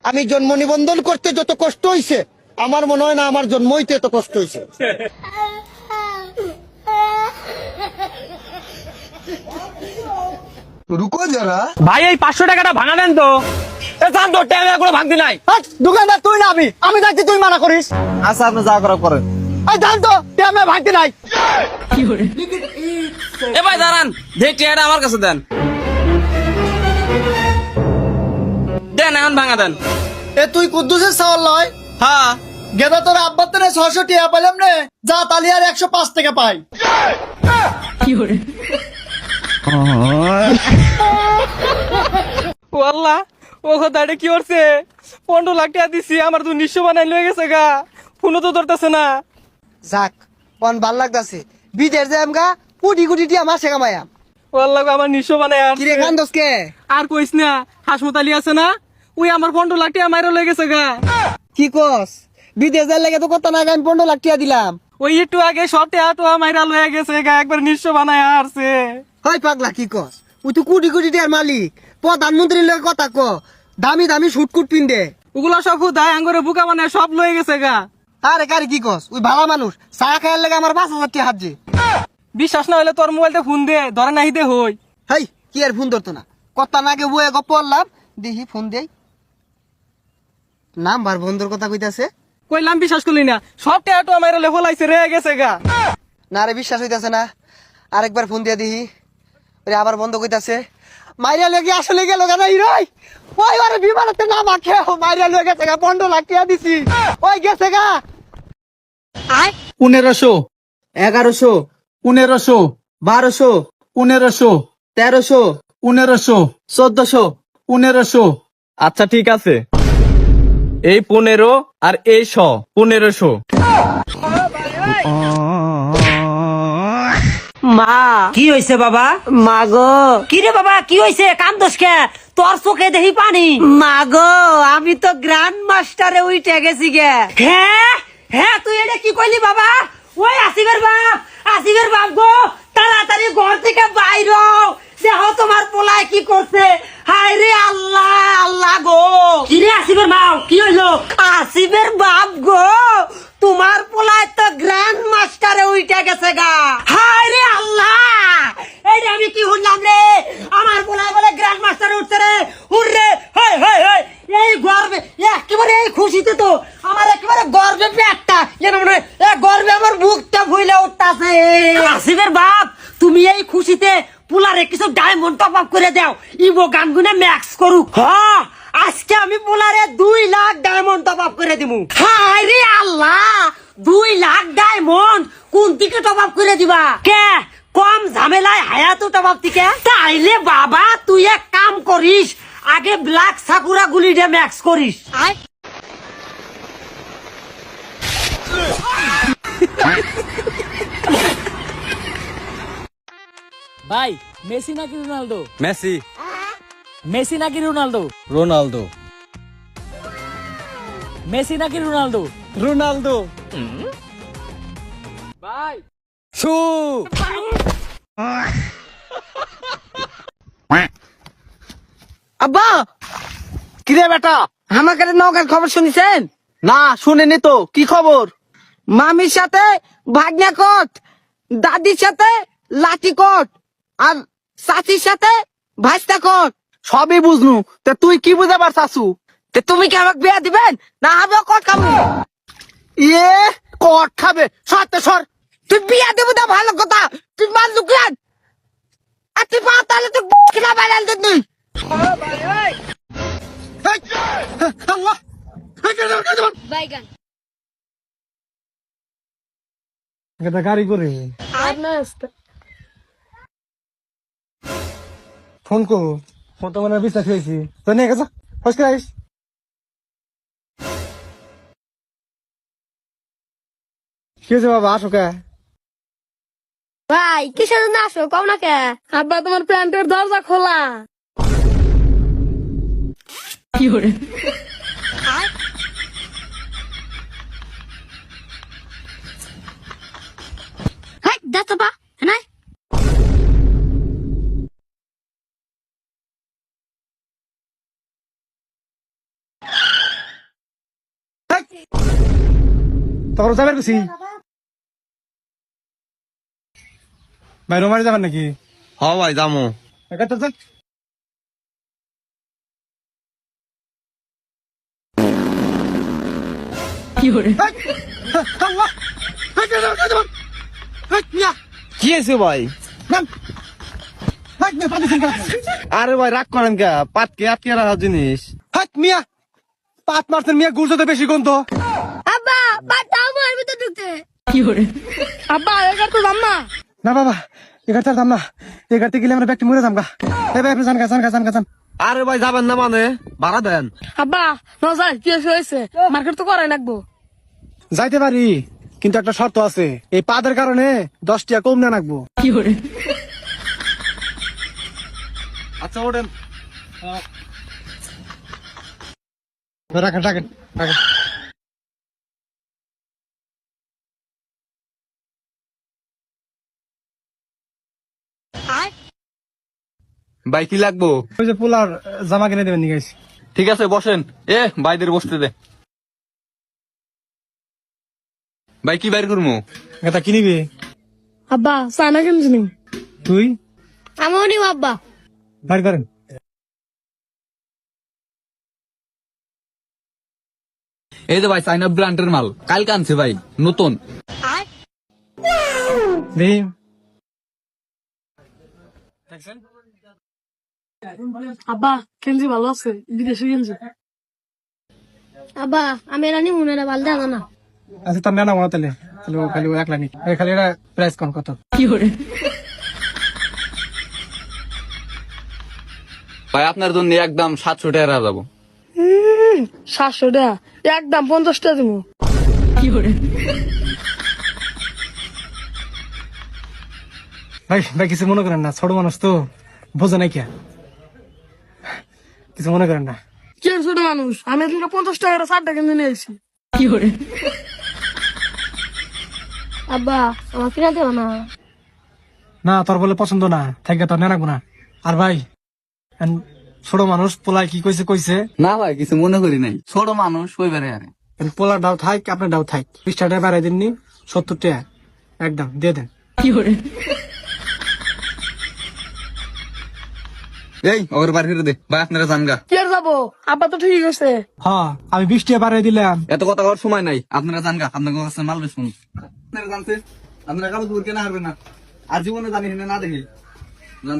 আমি জন্ম নিবন্ধন করতে যত কষ্ট হইছে আমার মনে হয় না আমার জন্ম হইতে এত কষ্ট হইছে। রুকো যারা ভাই এই 500 টাকাটা ভাঙা দেন তো। জান তো টাকা করে ভাঙতি নাই। দোকানদার তুই না আমি যাচ্ছি তুই মানা করিস। আচ্ছা আপনি যা করা করেন। জান তো টাকা ভাঙতি নাই। এ ভাই দাঁড়ান, দেখ টাকাটা আমার কাছে দেন। দেন এখন ভাঙা দেন। এ তুই কুদ্দুসের চাওয়াল নয়? হ্যাঁ গেদা তোর আব্বার তো 600 টাকা পাইলাম রে, যা তালি আর 105 টাকা পাই। ওয়াল্লাহ ও কথাটা কি করছে? 15 লাখ টাকা দিছি, আমার তো নিঃস্ব বানাই লয়ে গেছে গা। ফোনও তো ধরতেছে না। যাক কোন ভাল লাগতাছে, বিদেশ যাম গা কোটি কোটি টিয়া মাসে কামায়াম। ওয়াল্লাহ আমার নিঃস্ব বানাই আর কি রে কান্দস কে? আর কইস না, হাসমত আলী আছে না, ওই আমার 15 লাখ টাকা মাইরা লয়ে গেছে গা। কি কস? বিদেশ যাই লাগে তো কত না আমি 15 লাখ টাকা দিলাম। ওই একটু আগে সব টাকা টোয়া মাইরা লয়ে গেছে গা, একবার নিঃস্ব বানাই আসছে। হয় পাগলা কি কস? ওই তো কোটি কোটি টিয়ার মালিক, প্রধানমন্ত্রীর লগে কথা ক, দামি দামি শুটকুট পিন্দে। ওগুলা সব হুদায় আঙ্গরে বুকা বানায় সব লয়ে গেছে গা। আরে কারি কি কস? ওই ভালো মানুষ চা খাইয়ার লাগে আমার 5,000 টাকা হাত যে। বিশ্বাস না হলে তোর মোবাইলটা ফোন দে, ধরে নাহি দে হই। হাই কি আর ফোন ধরতো না, কথা নাকে বয়ে গপ পড়লাম, দেখি ফোন দেই, নাম্বার বন্ধুর কথা কইতাছে। কইলাম বিশ্বাস করলি না, সব টাকা টোয়া মাইরা লেভেল আইছে রে গেছে গা। না রে বিশ্বাস হইতাছে না, আরেকবার ফোন দিয়া দেখি। ওরে আবার বন্ধ কইতাছে। মাইরা লেগে আসলে গেল কেন হিরোই? ওই আরে বিমানতে না মাখে মাইরা লয়ে গেছে গা, 15 লাখ টাকা দিছি, ওই গেছে গা। 1500 1100 1500 1200 1500 1300 1500 1400 1500। আচ্ছা ঠিক আছে, এই 15 আর এই 1500। মা কি হয়েছে বাবা? মা গো কি রে বাবা কি হয়েছে? কান্দোস কে? তোর চোখে দেখি পানি। মা গো আমি তো গ্র্যান্ড মাস্টারে উইটে গেছি গে। হ্যাঁ হ্যাঁ তুই এটা কি কইলি বাবা? ওই আসিফের বাপ গো, তাড়াতাড়ি ঘর থেকে বাইর হও, দেখো তোমার পোলায় কি করছে। হায় রে আল্লাহ আল্লাহ গো। কি রে আসিফের বাপ কি হইলো? আসিফের বাপ গো, তোমার পোলায় তো গ্র্যান্ড মাস্টারে উইটে গেছে গা। হায় রে আল্লাহ, এই রে আমি কি শুনলাম রে? আমার পোলায় বলে গ্র্যান্ড মাস্টারে উঠছে রে। হুররে হয় হয় হয়, এই গর্বে একেবারে এই খুশিতে তো আমার একেবারে গর্বে পেটটা যেন মনে হয় গর্বে আমার বুকটা ফুলে উঠতাছে। আসিফের বাপ তুমি এই খুশিতে পোলারে কিছু ডায়মন্ড টপ আপ করে দাও, ইবো গানগুনে ম্যাক্স করুক। হ্যাঁ আজকে আমি পোলারে 2 লাখ ডায়মন্ড টপ আপ করে দিমু। হায় রে আল্লাহ, 2 লাখ ডায়মন্ড কোন দিকে টপ আপ করে দিবা? কে কম ঝামেলায় হায়াতো টপ আপ দিকে? তাইলে বাবা তুই এক কাম করিস, আগে ব্ল্যাক সাকুরা গুলিটা ম্যাক্স করিস। ভাই মেসি নাকি রোনালদো? মেসি। মেসি নাকি রোনালদো? রোনালদো। মেসি নাকি রোনালদো? রোনালদো। ভাই সু আব্বা কি রে বেটা? আমাকে নৌকার খবর শুনিছেন? না শুনিনি তো, কি খবর? মামির সাথে ভাগ্না কোট, দাদির সাথে লাঠি কোট, আর চাচির সাথে ভাইস্তা কোট। সবই বুঝনু, তে তুই কি বুঝে পারছাসু? তে তুমি কি আমাকে বিয়া দিবেন না আমি কোট খাবো? ইয়ে কট খাবে, সরতে সর। তুই বিয়া দেবো না ভালো কথা, তুই মাল লুকিয়ান আর তুই পা তাহলে তুই কিনা বাইরাল দিন তুই। আল্লাহ গাড়ি করে ফোন কো, ফোন তো মানে বিশ্বাস হয়েছি তো নিয়ে গেছো ফসকে আইস। কি হয়েছে বাবা, আসো কে? ভাই কিসের জন্য আসো কম না কে? আব্বা তোমার প্যান্টের দরজা খোলা। হাই দেখো বা নাই তখন যাবার গেছি ভাই রোমারি যাবেন নাকি? হ ভাই যামু। একটা চল। কি আছে ভাই? আরে ভাই রাগ করেন কে? পাতকে আটকে রাখা জিনিস। হাট মিয়া পাত মারছেন মিয়া, গুড় তো বেশি গন্ধ। আব্বা বাটা আমার ভিতর ঢুকতে আব্বা এবার তো দাম না না বাবা এগার চার দাম না, এগারতে গেলে আমরা ব্যক্তি মরে যাম গা। এই ভাই আপনি জান গা। আরে ভাই যাবেন না মানে ভাড়া দেন। আব্বা নজাই কি হয়েছে মার্কেট তো করাই লাগবো যাইতে পারি কিন্তু একটা শর্ত আছে, এই পাদের কারণে 10 টাকা কম না রাখবো। আচ্ছা ওঠেন। রাখেন। ভাই কি লাগবো? ওই যে পোলার জামা কিনে দেবেন নিয়ে গেছি। ঠিক আছে বসেন। বাইদের বসতে দে। ভাই কি বাইর করবো? এটা কিনিবি আব্বা চায়না কিনছি তুই? আমিও নিব আব্বা বাড়ি করেন। এই যে ভাই চাইনা ব্র্যান্ডের মাল কালকে আনছে ভাই, নতুন। দেখি আব্বা কিনছি ভালো আছে বিদেশে কিনছি আব্বা আমি এরা নিব না ভাল দেখা না আচ্ছা তার না মনে তাহলে ও খালি ও একলা নি, খালি এটা প্রাইস কত? ভাই আপনার জন্য একদম 700 টাকা যাবো। 700 টাকা একদম 50 টাকা দিব ভাই কিছু মনে করেন না, ছোট মানুষ তো বোঝে নাই কে, কিছু মনে করেন না। কি ছোট মানুষ আমি এদিকে 50 টাকা 60 টাকা কিনে নিয়ে এসেছি আব্বা আমার কিনা দেব না না তোর বলে পছন্দ না থাকে তোর নেনাকবো না। আর ভাই ছোট মানুষ পোলায় কি কইছে না ভাই কিছু মনে করি নাই, ছোট মানুষ কইবারে আরে। পোলার ডাউ থাক আপনার ডাউ থাক, 20 টাকা বাড়াই দিননি, 70 টাকা একদম দিয়ে দেন। এই ওর বার করে দে ভাই, আপনারা জানগা। কি আর যাবো আব্বা তো ঠিক আছে হ্যাঁ আমি 20 টাকা বাড়াই দিলাম। এত কথা করার সময় নাই, আপনারা জানগা। আপনার কাছে মাল বেশ শুনুন, আপনারা জানছে আপনারা কারো দূর কেনা হারবেন না, আর জীবনে জানি না দেখি জান।